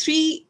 3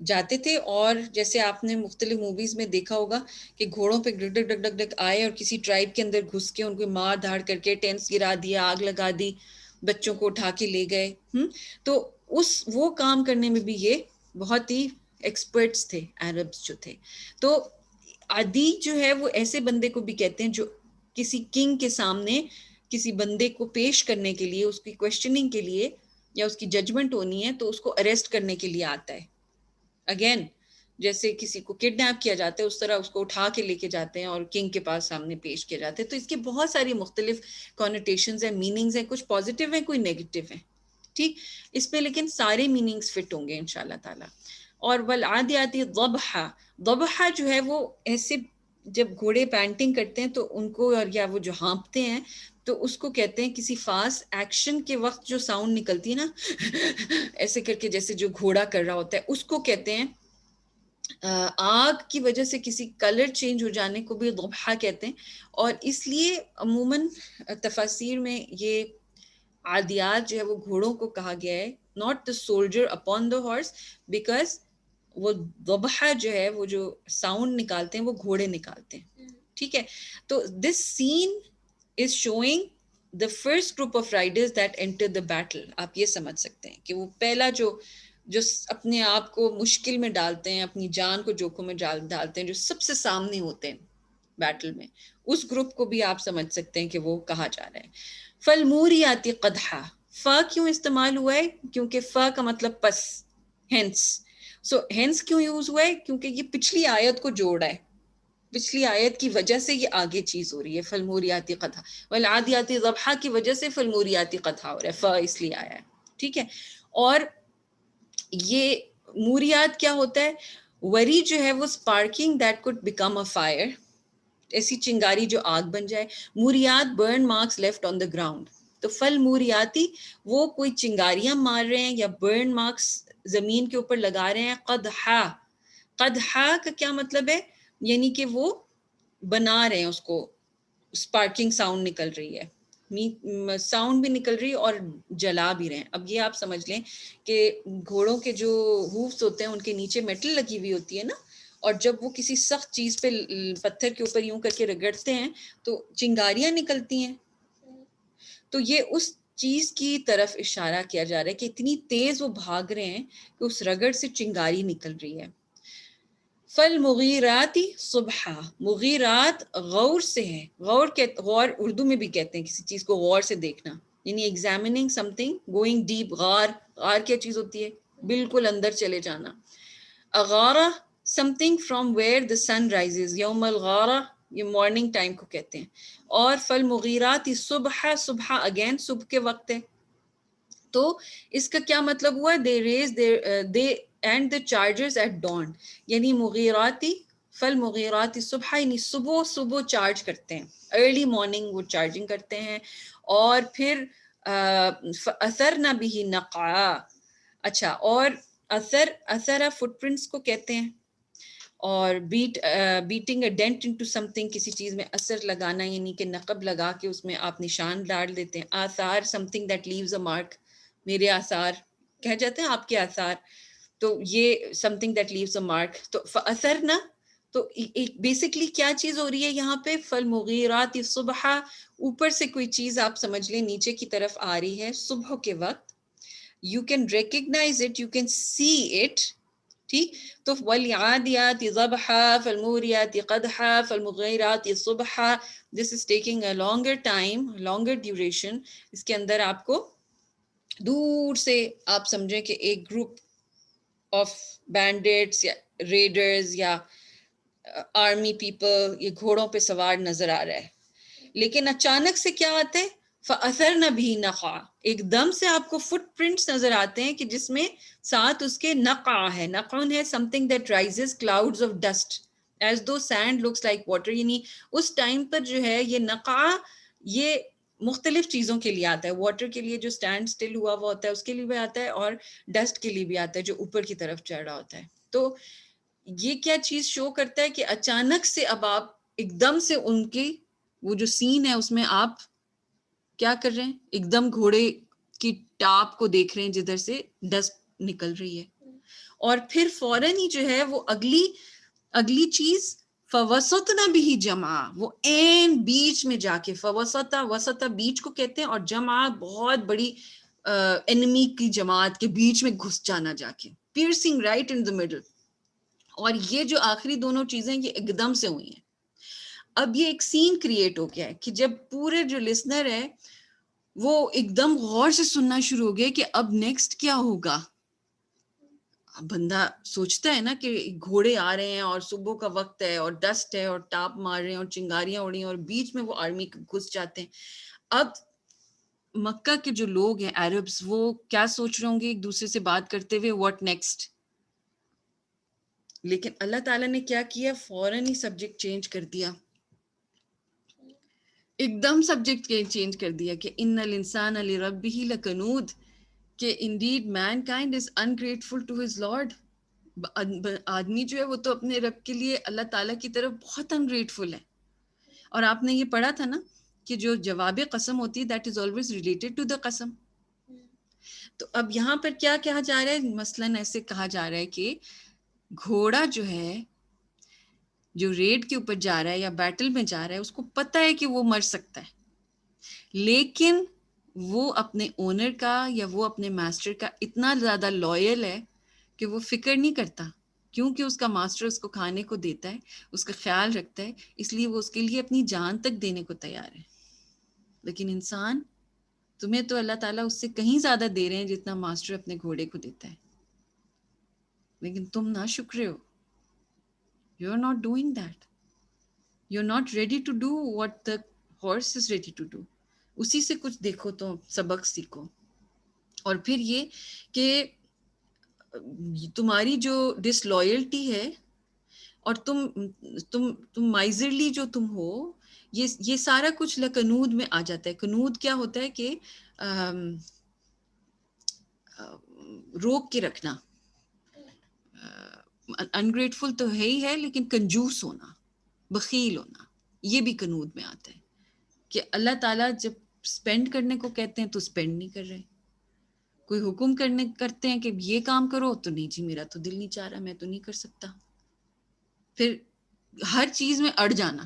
جاتے تھے اور جیسے آپ نے مختلف موویز میں دیکھا ہوگا کہ گھوڑوں پہ ڈگ ڈگ ڈگ ڈگ ڈگ آئے اور کسی ٹرائب کے اندر گھس کے ان کو مار دھاڑ کر کے ٹینٹس گرا دیا، آگ لگا دی، بچوں کو اٹھا کے لے گئے. تو وہ کام کرنے میں بھی یہ بہت ہی ایکسپرٹس تھے عربس جو تھے. تو عادی جو ہے وہ ایسے بندے کو بھی کہتے ہیں جو کسی کنگ کے سامنے کسی بندے کو پیش کرنے کے لیے، اس کی کویسچننگ کے لیے یا اس کی ججمنٹ ہونی ہے تو اس کو اریسٹ کرنے کے لیے آتا ہے. اگین جیسے کسی کو کڈنیپ کیا جاتا ہے اس طرح اس کو اٹھا کے لے کے جاتے ہیں اور کنگ کے پاس سامنے پیش کیا جاتے ہیں. تو اس کے بہت ساری مختلف کونوٹیشنز ہیں، میننگز ہیں، کچھ پازیٹیو ہیں، کوئی نیگیٹو ہیں. ٹھیک، اس پہ لیکن سارے میننگز فٹ ہوں گے انشاءاللہ تعالی. اور والعادیاتی ضبحا، ضبحا جو ہے وہ ایسے جب گھوڑے پینٹنگ کرتے ہیں تو ان کو، اور یا وہ جو ہانپتے ہیں تو اس کو کہتے ہیں کسی فاسٹ ایکشن کے وقت جو ساؤنڈ نکلتی ہے نا ایسے کر کے جیسے جو گھوڑا کر رہا ہوتا ہے، اس کو کہتے ہیں. آگ کی وجہ سے کسی کلر چینج ہو جانے کو بھی ضبحہ کہتے ہیں. اور اس لیے عموماً تفاسیر میں یہ عادیات جو ہے وہ گھوڑوں کو کہا گیا ہے، not the soldier upon the horse, because وہ ضبحہ جو ہے وہ جو ساؤنڈ نکالتے ہیں وہ گھوڑے نکالتے ہیں. ٹھیک ہے، تو this scene is showing the first group of riders that entered the battle. آپ یہ سمجھ سکتے ہیں کہ وہ پہلا جو اپنے آپ کو مشکل میں ڈالتے ہیں، اپنی جان کو جوکھوں میں ڈالتے ہیں، جو سب سے سامنے ہوتے ہیں بیٹل میں، اس گروپ کو بھی آپ سمجھ سکتے ہیں کہ وہ کہا جا رہا ہے. فالموریاتی قدحا، فا کیوں استعمال ہوا ہے؟ کیونکہ فا کا مطلب پس، ہینس. سو ہینس کیوں یوز ہوا ہے؟ کیونکہ یہ پچھلی آیت کو جوڑا ہے، پچھلی آیت کی وجہ سے یہ آگے چیز ہو رہی ہے. فالموریاتی قدحا والعادیاتی ضبحا کی وجہ سے فالموریاتی قدحا ہو رہا ہے، فا اس لیے آیا ہے. ٹھیک ہے، اور یہ موریات کیا ہوتا ہے؟ وری جو ہے وہ sparking that could become a fire، ایسی چنگاری جو آگ بن جائے. موریات burn marks left on the ground. تو فل موریاتی وہ کوئی چنگاریاں مار رہے ہیں یا برن مارکس زمین کے اوپر لگا رہے ہیں. قدحا، قدحا کا کیا مطلب ہے؟ یعنی کہ وہ بنا رہے ہیں اس کو، اسپارکنگ ساؤنڈ نکل رہی ہے، ساؤنڈ بھی نکل رہی اور جلا بھی رہے ہیں. اب یہ آپ سمجھ لیں کہ گھوڑوں کے جو ہوفز ہوتے ہیں ان کے نیچے میٹل لگی ہوئی ہوتی ہے نا، اور جب وہ کسی سخت چیز پہ پتھر کے اوپر یوں کر کے رگڑتے ہیں تو چنگاریاں نکلتی ہیں. تو یہ اس چیز کی طرف اشارہ کیا جا رہا ہے کہ اتنی تیز وہ بھاگ رہے ہیں کہ اس رگڑ سے چنگاری نکل رہی ہے. فالمغیراتی صبحا، مغیرات غور سے ہے. غور اردو میں بھی کہتے ہیں کسی چیز کو غور سے دیکھنا، یعنی examining something, going deep. غار کیا چیز ہوتی ہے؟ بالکل اندر چلے جانا. اغارہ something from where the sun rises, یوم الغارہ یہ مارننگ ٹائم کو کہتے ہیں. اور فالمغیرات صبح، صبح اگین صبح کے وقت ہے. تو اس کا کیا مطلب ہوا؟ They raise the and the chargers at dawn, یعنی مغیراتی فالمغیرات صبح، یعنی صبح چارج کرتے ہیں، ارلی مارننگ وہ چارجنگ کرتے ہیں. اور پھر اثرنا بھی نقعا. اچھا، اور اثر فٹ پرنٹس کو کہتے ہیں. اور beating a dent into something, کسی چیز میں اثر لگانا، یعنی کہ نقب لگا کے اس میں آپ نشان ڈال دیتے ہیں. آثار something that leaves a mark, میرے آثار کہہ جاتے ہیں آپ کے آثار، تو یہ something that leaves a mark. تو اثرنا، تو بیسکلی کیا چیز ہو رہی ہے یہاں پہ؟ فالمغیرات صبح، اوپر سے کوئی چیز آپ سمجھ لیں نیچے کی طرف آ رہی ہے صبح کے وقت. You can recognize it, you can see it. ٹھیک، تو والعادیات ضبحا فالموریات قدحا فالمغیرات صبحا. This is taking a longer time, longer duration. اس کے اندر آپ کو دور سے آپ سمجھیں کہ ایک گروپ آف بینڈٹس یا ریڈرز یا آرمی پیپل یہ گھوڑوں پہ سوار نظر آ رہا ہے. لیکن اچانک سے کیا آتے ہیں؟ فَأَثَرْنَ بِهِ نَقْعًا، ایک دم سے آپ کو فٹ پرنٹس نظر آتے ہیں کہ جس میں ساتھ اس کے نقع ہے. نقعن ہے something that rises clouds of dust as though sand looks like water. یعنی اس ٹائم پر جو ہے یہ نقع یہ مختلف چیزوں کے لیے آتا ہے. واٹر کے لیے جو اسٹینڈ اسٹل ہوا ہوا ہوتا ہے اس کے لیے بھی آتا ہے، اور ڈسٹ کے لیے بھی آتا ہے جو اوپر کی طرف چڑھ رہا ہوتا ہے. تو یہ کیا چیز شو کرتا ہے کہ اچانک سے اب آپ ایک دم سے ان کی وہ جو سین ہے اس میں آپ کیا کر رہے ہیں؟ ایک دم گھوڑے کی ٹاپ کو دیکھ رہے ہیں جدھر سے ڈسٹ نکل رہی ہے. اور پھر فوراً ہی جو ہے وہ اگلی چیز فوسطنا بھی جمع، وہ این بیچ میں جا کے، وسطا بیچ کو کہتے ہیں، اور جمع بہت بڑی انمی کی جماعت کے بیچ میں گھس جانا، جا کے piercing right in the middle. اور یہ جو آخری دونوں چیزیں یہ ایک دم سے ہوئی ہیں. اب یہ ایک سین کریٹ ہو گیا ہے کہ جب پورے جو لسنر ہے وہ ایک دم غور سے سننا شروع ہو گیا کہ اب نیکسٹ کیا ہوگا. بندہ سوچتا ہے نا کہ گھوڑے آ رہے ہیں اور صبح کا وقت ہے اور ڈسٹ ہے اور ٹاپ مار رہے ہیں اور چنگاریاں اڑی ہیں اور بیچ میں وہ آرمی گھس جاتے ہیں. اب مکہ کے جو لوگ ہیں عربس، وہ کیا سوچ رہے ہوں گے ایک دوسرے سے بات کرتے ہوئے، واٹ نیکسٹ. لیکن اللہ تعالیٰ نے کیا کیا، فوراً ہی سبجیکٹ چینج کر دیا، ایک دم سبجیکٹ چینج کر دیا کہ ان الانسان لربہ لکنود، کہ indeed mankind is ungrateful to his lord. آدمی جو ہے وہ تو اپنے رب کے لیے، اللہ تعالیٰ کی طرف بہت ungrateful ہے. اور آپ نے یہ پڑھا تھا نا کہ جو جواب قسم ہوتی ہے that is always related to the قسم. تو اب یہاں پر کیا کہا جا رہا ہے، مثلاً ایسے کہا جا رہا ہے کہ گھوڑا جو ہے جو ریڈ کے اوپر جا رہا ہے یا بیٹل میں جا رہا ہے، اس کو پتہ ہے کہ وہ مر سکتا ہے، لیکن وہ اپنے اونر کا یا وہ اپنے ماسٹر کا اتنا زیادہ لائل ہے کہ وہ فکر نہیں کرتا، کیونکہ اس کا ماسٹر اس کو کھانے کو دیتا ہے، اس کا خیال رکھتا ہے، اس لیے وہ اس کے لیے اپنی جان تک دینے کو تیار ہے. لیکن انسان، تمہیں تو اللہ تعالیٰ اس سے کہیں زیادہ دے رہے ہیں جتنا ماسٹر اپنے گھوڑے کو دیتا ہے، لیکن تم نا شکرے ہو. You are not doing that. You're not ready to do what the horse is ready to do. اسی سے کچھ دیکھو تو سبق سیکھو. اور پھر یہ کہ تمہاری جو ڈس لائلٹی ہے اور تم مائزرلی جو تم ہو، یہ سارا کچھ لکنود میں آ جاتا ہے. کنود کیا ہوتا ہے کہ روک کے رکھنا. انگریٹفل تو ہے ہی ہے، لیکن کنجوس ہونا، بخیل ہونا، یہ بھی کنود میں آتا ہے کہ اللہ تعالیٰ جب سپینڈ کرنے کو کہتے ہیں تو سپینڈ نہیں کر رہے. کوئی حکم کرتے ہیں کہ یہ کام کرو تو نہیں جی میرا تو دل نہیں چاہ رہا، میں تو نہیں کر سکتا. پھر ہر چیز میں اڑ جانا.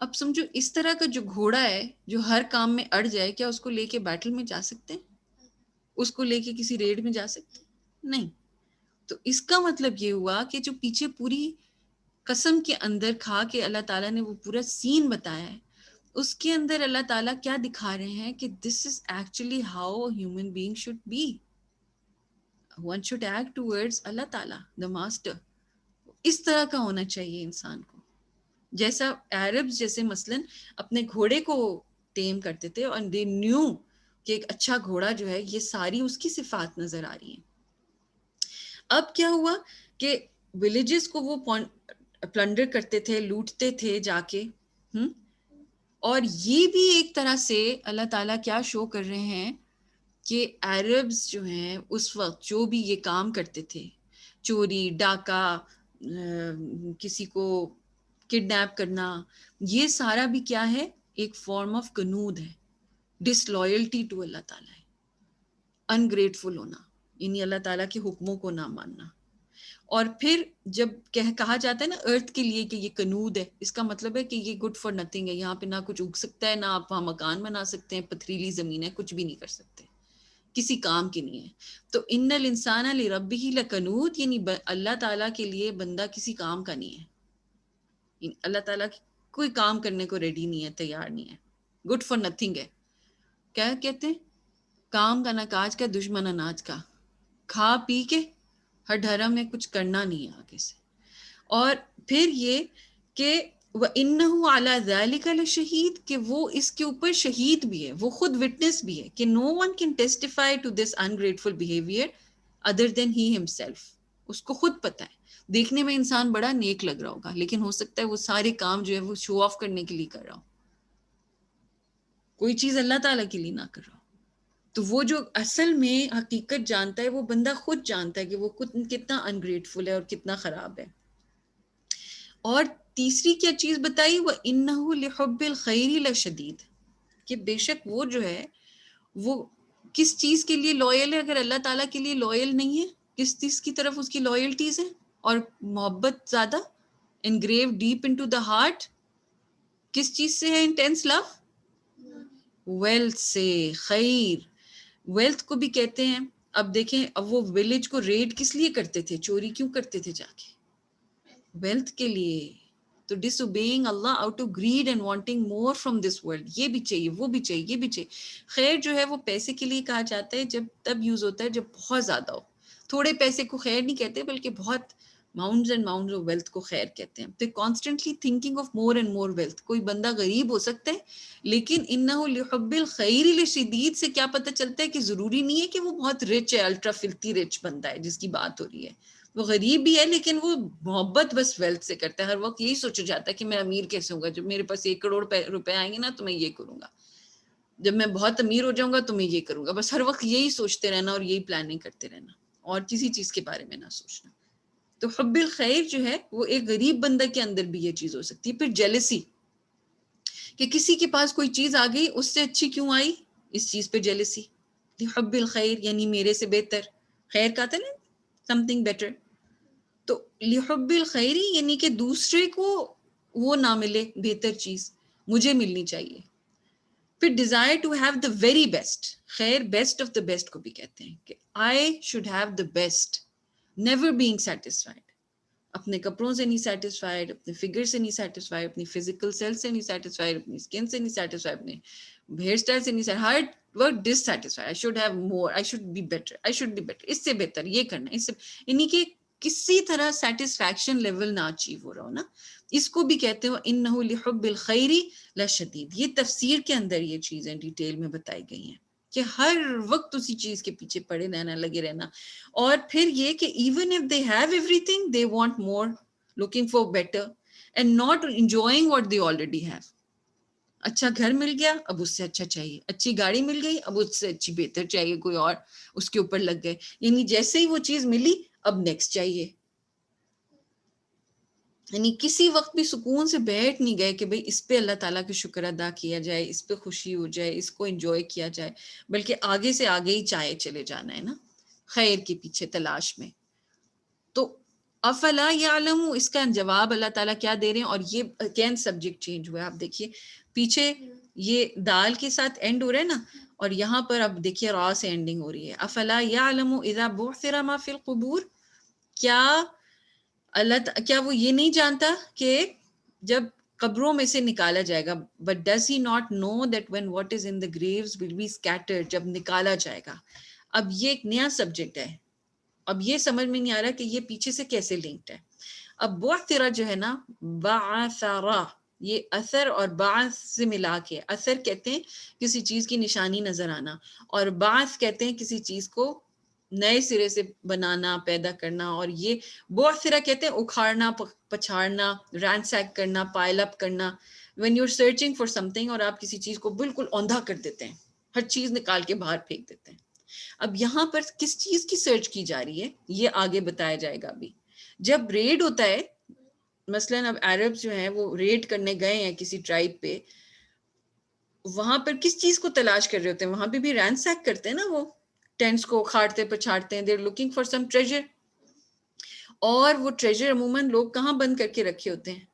اب سمجھو اس طرح کا جو گھوڑا ہے جو ہر کام میں اڑ جائے، کیا اس کو لے کے بیٹل میں جا سکتے ہیں؟ اس کو لے کے کسی ریڈ میں جا سکتے ہیں؟ نہیں. تو اس کا مطلب یہ ہوا کہ جو پیچھے پوری قسم کے اندر کھا کے اللہ تعالیٰ نے وہ پورا سین بتایا ہے، اس کے اندر اللہ تعالیٰ کیا دکھا رہے ہیں کہ this is actually how human being should be. One should act towards Allah تعالیٰ دا ماسٹر. اس طرح کا ہونا چاہیے انسان کو، جیسا عربز جیسے مثلاً اپنے گھوڑے کو ٹیم کرتے تھے، اور دے نیو کہ ایک اچھا گھوڑا جو ہے، یہ ساری اس کی صفات نظر آ رہی ہیں. اب کیا ہوا کہ ولیجز کو وہ پلنڈر کرتے تھے، لوٹتے تھے جا کے. اور یہ بھی ایک طرح سے اللہ تعالیٰ کیا شو کر رہے ہیں کہ عربز جو ہیں اس وقت جو بھی یہ کام کرتے تھے، چوری، ڈاکہ، کسی کو کڈنیپ کرنا، یہ سارا بھی کیا ہے، ایک فارم آف کنود ہے، ڈس لائلٹی ٹو اللہ تعالیٰ ہے، انگریٹفل ہونا، یعنی اللہ تعالیٰ کے حکموں کو نہ ماننا. اور پھر جب کہا جاتا ہے نا ارتھ کے لیے کہ یہ کنود ہے، اس کا مطلب ہے کہ یہ گڈ فار نتھنگ ہے، یہاں پہ نہ کچھ اگ سکتا ہے، نہ آپ وہاں مکان بنا سکتے ہیں، پتھریلی زمین ہے، کچھ بھی نہیں کر سکتے، کسی کام کی نہیں ہے. تو ان الانسان لربہ لکنود، یعنی اللہ تعالیٰ کے لیے بندہ کسی کام کا نہیں ہے. اللہ تعالیٰ کوئی کام کرنے کو ریڈی نہیں ہے، تیار نہیں ہے، گڈ فار نتھنگ ہے. کیا کہتے ہیں، کام کا نہ کاج کا، دشمن اناج کا، کھا پی کے ہر دھرم میں کچھ کرنا نہیں ہے آگے سے. اور پھر یہ کہ وَإِنَّهُ عَلَى ذَلِكَ لَشَهِيدٌ، کہ وہ اس کے اوپر شہید بھی ہے، وہ خود وٹنس بھی ہے کہ no one can testify to this ungrateful behavior other than he himself. اس کو خود پتہ ہے. دیکھنے میں انسان بڑا نیک لگ رہا ہوگا، لیکن ہو سکتا ہے وہ سارے کام جو ہے وہ شو آف کرنے کے لیے کر رہا ہو، کوئی چیز اللہ تعالیٰ کے لیے نہ کر رہا ہو. تو وہ جو اصل میں حقیقت جانتا ہے، وہ بندہ خود جانتا ہے کہ وہ کتنا انگریٹفل ہے اور کتنا خراب ہے. اور تیسری کیا چیز بتائی، وَإِنَّهُ لِحُبِّ الْخَيْرِ لَشَدِيدٌ، کہ بے شک وہ جو ہے وہ کس چیز کے لیے لائل ہے. اگر اللہ تعالیٰ کے لیے لائل نہیں ہے، کس چیز کی طرف اس کی لائلٹیز ہیں اور محبت زیادہ انگریو ڈیپ انٹو دا ہارٹ کس چیز سے ہے انٹینس لو؟ ویلتھ سے. خیر ویلتھ کو بھی کہتے ہیں. اب دیکھیں اب وہ ولیج کو ریڈ کس لیے کرتے تھے, چوری کیوں کرتے تھے جا کے؟ ویلتھ کے لیے. تو disobeying Allah out of greed and wanting more from this world, یہ بھی چاہیے وہ بھی چاہیے یہ بھی چاہیے. خیر جو ہے وہ پیسے کے لیے کہا جاتا ہے جب تب یوز ہوتا ہے جب بہت زیادہ ہو. تھوڑے پیسے کو خیر نہیں کہتے بلکہ بہت mounts and mounts of wealth کو خیر کہتے ہیں. تو constantly thinking of more and more wealth. کوئی بندہ غریب ہو سکتا ہے لیکن انہ لحب الخیر لشدید سے کیا پتہ چلتا ہے کہ ضروری نہیں ہے کہ وہ بہت رچ ہے, الٹرا فلتی رچ بندہ ہے جس کی بات ہو رہی ہے. وہ غریب بھی ہے لیکن وہ محبت بس ویلتھ سے کرتا ہے. ہر وقت یہی سوچا جاتا ہے کہ میں امیر کیسے ہوں گا, جب میرے پاس 1 کروڑ روپے آئیں گے نا تو میں یہ کروں گا, جب میں بہت امیر ہو جاؤں گا تو میں یہ کروں گا. بس ہر وقت یہی سوچتے رہنا اور یہی پلاننگ کرتے رہنا اور کسی چیز کے بارے میں نہ سوچنا. تو حب الخیر جو ہے وہ ایک غریب بندہ کے اندر بھی یہ چیز ہو سکتی ہے. پھر جیلسی کہ کسی کے پاس کوئی چیز آ گئی اس سے اچھی کیوں آئی, اس چیز پہ جیلسی. حب الخیر یعنی میرے سے بہتر, خیر کہتے ہیں نا سم تھنگ بیٹر. تو لحب الخیری یعنی کہ دوسرے کو وہ نہ ملے بہتر چیز, مجھے ملنی چاہیے. پھر desire to have the very best. خیر بیسٹ آف دا بیسٹ کو بھی کہتے ہیں کہ I should have the best, never being satisfied. اپنے کپڑوں سے نہیں سیٹسفائڈ, اپنے فگر سے نہیں سیٹسفائڈ, اپنی فزیکل سیل سے نہیں سیٹسفائڈ, اپنی اسکن سے نہیں سیٹسفائڈ, اپنے ہیئر اسٹائل سے نہیں سیٹسفائڈ. ہر وقت dissatisfied. I should have more, I should be better, I should be better, اس سے بہتر یہ کرنا, اس سے یعنی کہ کسی طرح سیٹسفیکشن لیول نہ اچیو ہو رہا ہو نا, اس کو بھی کہتے ہو انہ لحب الخیر لشدید. یہ تفسیر کے اندر یہ چیزیں ڈیٹیل میں بتائی گئی ہیں کہ ہر وقت اسی چیز کے پیچھے پڑے رہنا, لگے رہنا. اور پھر یہ کہ even if they have every thing they want more, looking for better and not enjoying what they already have. اچھا گھر مل گیا اب اس سے اچھا چاہیے, اچھی گاڑی مل گئی اب اس سے اچھی بہتر چاہیے, کوئی اور اس کے اوپر لگ گئے. یعنی جیسے ہی وہ چیز ملی اب نیکسٹ چاہیے. یعنی کسی وقت بھی سکون سے بیٹھ نہیں گئے کہ بھئی اس پہ اللہ تعالیٰ کا شکر ادا کیا جائے, اس پہ خوشی ہو جائے, اس کو انجوائے کیا جائے, بلکہ آگے سے آگے ہی چاہے چلے جانا ہے نا خیر کے پیچھے تلاش میں. تو افلا یعلم, اس کا جواب اللہ تعالیٰ کیا دے رہے ہیں. اور یہ اگین سبجیکٹ چینج ہوا ہے. آپ دیکھیے پیچھے یہ دال کے ساتھ اینڈ ہو رہا ہے نا, اور یہاں پر اب دیکھیے را سے اینڈنگ ہو رہی ہے. افلا یعلم اذا بعثر ما فی القبور, کیا وہ یہ نہیں جانتا کہ جب قبروں میں سے نکالا جائے گا, but does he not know that when what is in the graves will be scattered, جب نکالا جائے گا. اب یہ ایک نیا سبجیکٹ ہے, اب یہ سمجھ میں نہیں آ رہا کہ یہ پیچھے سے کیسے لنکڈ ہے. اب بعثرہ جو ہے نا, بعثرہ, یہ اثر اور بعث سے ملا کے, اثر کہتے ہیں کسی چیز کی نشانی نظر آنا, اور بعث کہتے ہیں کسی چیز کو نئے سرے سے بنانا, پیدا کرنا. اور یہ بعثرہ کہتے ہیں اکھاڑنا, پچھاڑنا, رینسیک کرنا, پائل اپ کرنا. when you're searching for something اور آپ کسی چیز کو بالکل اوندھا کر دیتے ہیں, ہر چیز نکال کے باہر پھینک دیتے ہیں. اب یہاں پر کس چیز کی سرچ کی جا رہی ہے یہ آگے بتایا جائے گا. ابھی جب ریڈ ہوتا ہے, مثلاً اب عرب جو ہیں وہ ریڈ کرنے گئے ہیں کسی ٹرائب پہ, وہاں پر کس چیز کو تلاش کر رہے ہوتے ہیں, وہاں پہ بھی رینسیک کرتے ہیں نا, وہ ٹینٹس کو کھاڑتے پچھاڑتے ہیں. they're looking for some treasure. اور وہ ٹریجر عموماً لوگ کہاں بند کر کے رکھے ہوتے ہیں,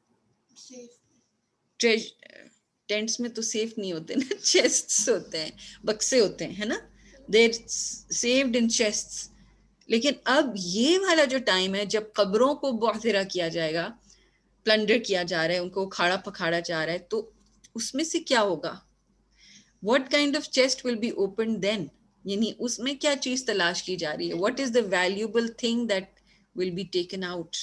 ٹینٹس میں تو سیف نہیں ہوتے نا, چیسٹس ہوتے ہیں, بکسے ہوتے ہیں, ہے نا, they're saved in chests. لیکن اب یہ والا جو ٹائم ہے جب قبروں کو بعثرہ کیا جائے گا, پلنڈر کیا جا رہا ہے, ان کو کھاڑا پکھاڑا جا رہا ہے, تو اس میں سے کیا ہوگا, what kind of chest will be opened then, یعنی اس میں کیا چیز تلاش کی جا رہی ہے, what is the valuable thing that will be taken out.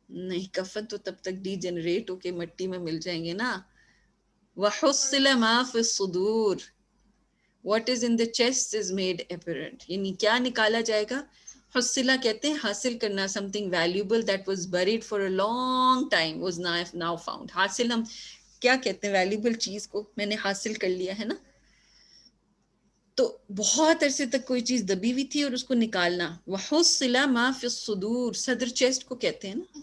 نہیں, کفن تو تب تک ڈی جنریٹ ہو کے مٹی میں مل جائیں گے نا. وَحُصِّلَ مَا فِي الصُّدُورِ, what is in the chest is made apparent. یعنی کیا نکالا جائے گا, حصلہ کہتے ہیں حاصل کرنا, something valuable that was buried for a long time was now found. حاصل ہم کیا کہتے ہیں, valuable چیز کو میں نے حاصل کر لیا ہے نا. تو بہت عرصے تک کوئی چیز دبی ہوئی تھی اور اس کو نکالنا. وَحُصِّلَ مَا فِي الصُّدُورِ, صدر چیسٹ کو کہتے ہیں نا.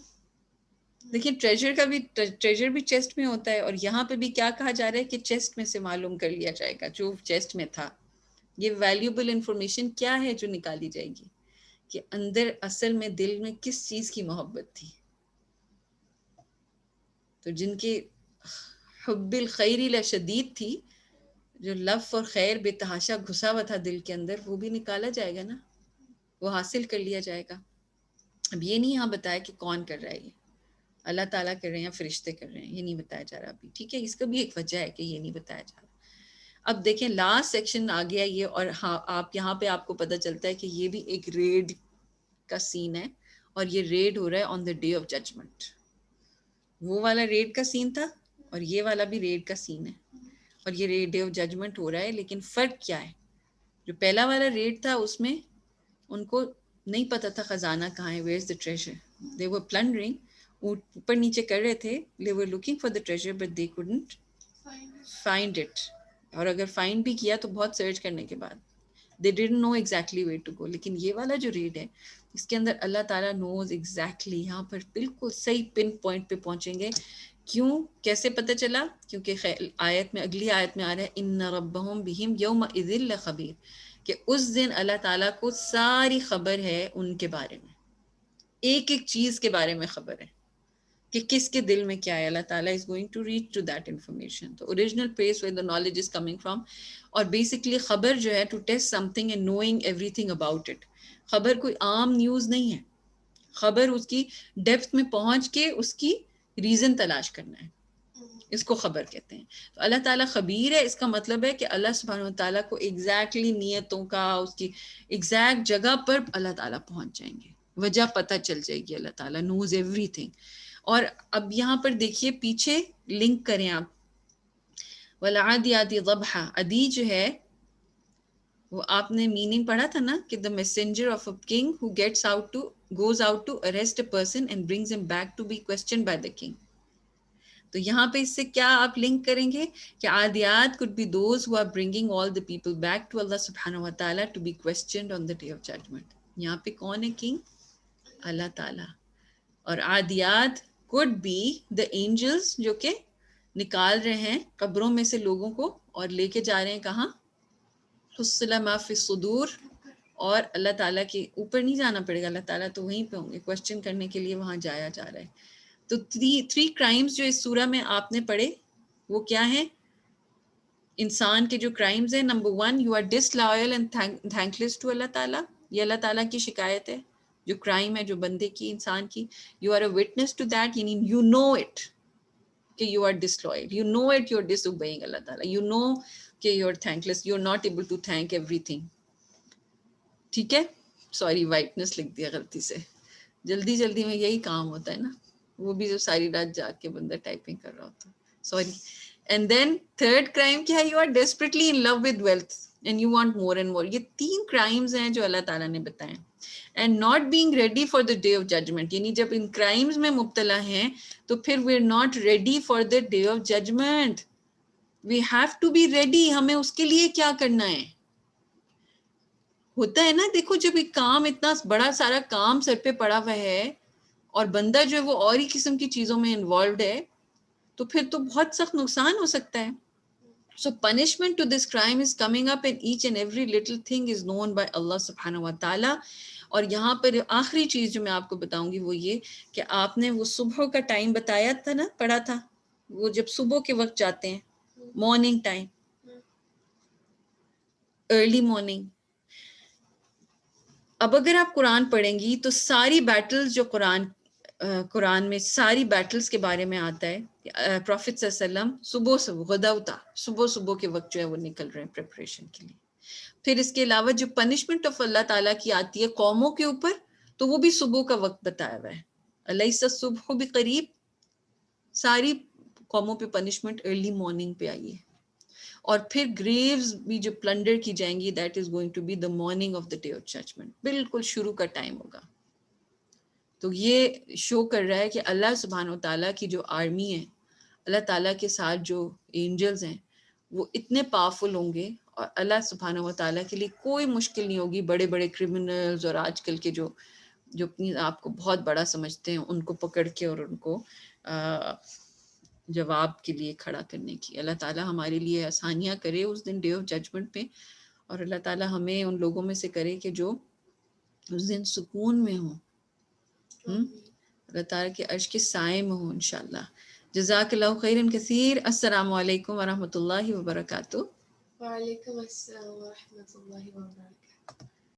دیکھیں ٹریجر بھی چیسٹ میں ہوتا ہے, اور یہاں پہ بھی کیا کہا جا رہا ہے کہ چیسٹ میں سے معلوم کر لیا جائے گا جو چیسٹ میں تھا. یہ ویلیوبل انفارمیشن کیا ہے جو نکالی جائے گی, کہ اندر اصل میں دل میں کس چیز کی محبت تھی. تو جن کے حب الخیر لشدید تھی، جو لف اور خیر بے تحاشا گھسا ہوا تھا دل کے اندر، وہ بھی نکالا جائے گا نا، وہ حاصل کر لیا جائے گا. اب یہ نہیں یہاں بتایا کہ کون کر رہا ہے، یہ اللہ تعالیٰ کر رہے ہیں یا فرشتے کر رہے ہیں، یہ نہیں بتایا جا رہا ابھی. ٹھیک ہے، اس کا بھی ایک وجہ ہے کہ یہ نہیں بتایا جا رہا. اب دیکھیں لاسٹ سیکشن آ گیا یہ، اور ہاں آپ یہاں پہ آپ کو پتہ چلتا ہے کہ یہ بھی ایک ریڈ کا سین ہے، اور یہ ریڈ ہو رہا ہے آن دا ڈے آف ججمنٹ. وہ والا ریڈ کا سین تھا اور یہ والا بھی ریڈ کا سین ہے، اور یہ ڈے آف ججمنٹ ہو رہا ہے. لیکن فرق کیا ہے؟ جو پہلا والا ریڈ تھا اس میں ان کو نہیں پتا تھا خزانہ کہاں ہے، ویئر از دا ٹریجر. دے ور پلنڈرنگ، اوپر نیچے کر رہے تھے، they were looking for the treasure but they couldn't find it. اور اگر فائنڈ بھی کیا تو بہت سرچ کرنے کے بعد they didn't know exactly where to go. لیکن یہ والا جو ریڈ ہے اس کے اندر اللہ تعالیٰ knows exactly، یہاں پر بالکل صحیح پن پوائنٹ پہ پہنچیں گے. کیوں؟ کیسے پتہ چلا؟ کیونکہ آیت میں، اگلی آیت میں آ رہا ہے ان ربہم بہم یومئذ لخبیر، کہ اس دن اللہ تعالیٰ کو ساری خبر ہے ان کے بارے میں، ایک ایک چیز کے بارے میں خبر ہے کہ کس کے دل میں کیا ہے. اللہ تعالیٰ is going to reach to that information. تو original place where the knowledge is coming from. اور basically خبر جو ہے to test something and knowing everything about it. خبر کوئی عام نیوز نہیں ہے، خبر اس کی ڈیپتھ میں پہنچ کے اس کی ریزن تلاش کرنا ہے، اس کو خبر کہتے ہیں. تو اللہ تعالیٰ خبیر ہے، اس کا مطلب ہے کہ اللہ سبحانہ وتعالیٰ کو ایگزیکٹلی نیتوں کا، اس کی ایگزیکٹ جگہ پر اللہ تعالیٰ پہنچ جائیں گے، وجہ پتہ چل جائے گی. اللہ تعالیٰ نوز ایوری تھنگ. اور اب یہاں پر دیکھیے پیچھے لنک کریں آپ، وَالْعَادِيَاتِ ضَبْحًا. عدی جو ہے وہ آپ نے میننگ پڑھا تھا نا کہ the messenger of a king who goes out to arrest a person and brings him back to be questioned by the king. تو یہاں پہ اس سے کیا آپ لنک کریں گے کہ عادیات could be those who are bringing all the people back to Allah subhanahu wa ta'ala to be questioned on the day of judgment. یہاں پہ کون ہے کنگ؟ اللہ تعالیٰ. اور عادیات could be the angels جو کہ نکال رہے ہیں قبروں میں سے لوگوں کو اور لے کے جا رہے ہیں کہاں؟ حصل ما فی الصدور. اور اللہ تعالیٰ کے اوپر نہیں جانا پڑے گا، اللہ تعالیٰ تو وہیں پہ ہوں گے، کوشچن کرنے کے لیے وہاں جایا جا رہا ہے. تو تھری کرائمز جو اس سورہ میں آپ نے پڑھے وہ کیا ہیں؟ انسان کے جو کرائمز ہیں، number 1 you are disloyal and thankless to Allah تعالیٰ. یہ اللہ تعالیٰ کی شکایت ہے، جو کرائم ہے جو بندے کی، انسان کی. You are a witness to that, یعنی یو نو اٹ کہ you are disloyal, you know it, you are disobeying Allah تعالیٰ، یو نو کہ you are thankless, you are not able to thank everything. ٹھیک ہے، sorry witness لکھ دیا غلطی سے، جلدی جلدی میں یہی کام ہوتا ہے نا، وہ بھی جو ساری رات جاگ کے بندہ ٹائپنگ کر رہا ہوتا ہے، sorry. And then third crime کیا ہے؟ You are desperately in love with wealth and you want more and more. یہ 3 کرائمز ہیں جو اللہ تعالیٰ نے بتائے. And not being ready for the day of judgment, یعنی جب ان کرائمز میں مبتلا ہیں تو پھر we are not ready for the day of judgment. We have to be ready. ہمیں اس کے لیے کیا کرنا ہے؟ ہوتا ہے نا، دیکھو جب ایک کام، اتنا بڑا سارا کام سر پہ پڑا ہوا ہے اور بندہ جو ہے وہ اور ہی قسم کی چیزوں میں انوالوڈ ہے تو پھر تو بہت سخت نقصان ہو سکتا ہے. So punishment to this crime is coming up and each and every little thing is known by Allah subhanahu wa ta'ala. اور یہاں پر آخری چیز جو میں آپ کو بتاؤں گی وہ یہ کہ آپ نے وہ صبح کا ٹائم بتایا تھا نا، پڑھا تھا، وہ جب صبح کے وقت جاتے ہیں، مارننگ ٹائم، ارلی مارننگ. اب اگر آپ قرآن پڑھیں گی تو ساری بیٹلز جو قرآن میں ساری بیٹلز کے بارے میں آتا ہے. پروفٹ صلی اللہ علیہ وسلم صبح غدوتا، صبح کے وقت جو ہے وہ نکل رہے ہیں پریپریشن کے لیے. پھر اس کے علاوہ جو پنشمنٹ آف اللہ تعالیٰ کی آتی ہے قوموں کے اوپر تو وہ بھی صبح کا وقت بتایا ہوا ہے. الیس الصبح بقریب، ساری قوموں پہ پنشمنٹ ارلی مارننگ پہ آئی ہے. اور پھر گریوز بھی جو پلنڈر کی جائیں گی، that is going to be the morning of the day of judgment, بالکل شروع کا ٹائم ہوگا. تو یہ شو کر رہا ہے کہ اللہ سبحانہ و تعالیٰ کی جو آرمی ہے، اللہ تعالیٰ کے ساتھ جو اینجلز ہیں وہ اتنے پاورفل ہوں گے اور اللہ سبحانہ و تعالیٰ کے لیے کوئی مشکل نہیں ہوگی بڑے بڑے کرمنلز اور آج کل کے جو اپنی آپ کو بہت بڑا سمجھتے ہیں ان کو پکڑ کے اور ان کو جواب کے لیے کھڑا کرنے کی. اللہ تعالیٰ ہمارے لیے آسانیاں کرے اس دن ڈے آف ججمنٹ پہ، اور اللہ تعالیٰ ہمیں ان لوگوں میں سے کرے کہ جو اس دن سکون میں ہوں، اللہ تعالیٰ کے عرش کے سائے میں ہوں انشاءاللہ۔ جزاک اللہ خیرا کثیر۔ السلام علیکم ورحمۃ اللہ وبرکاتہ۔ وعلیکم السلام ورحمۃ اللہ وبرکاتہ۔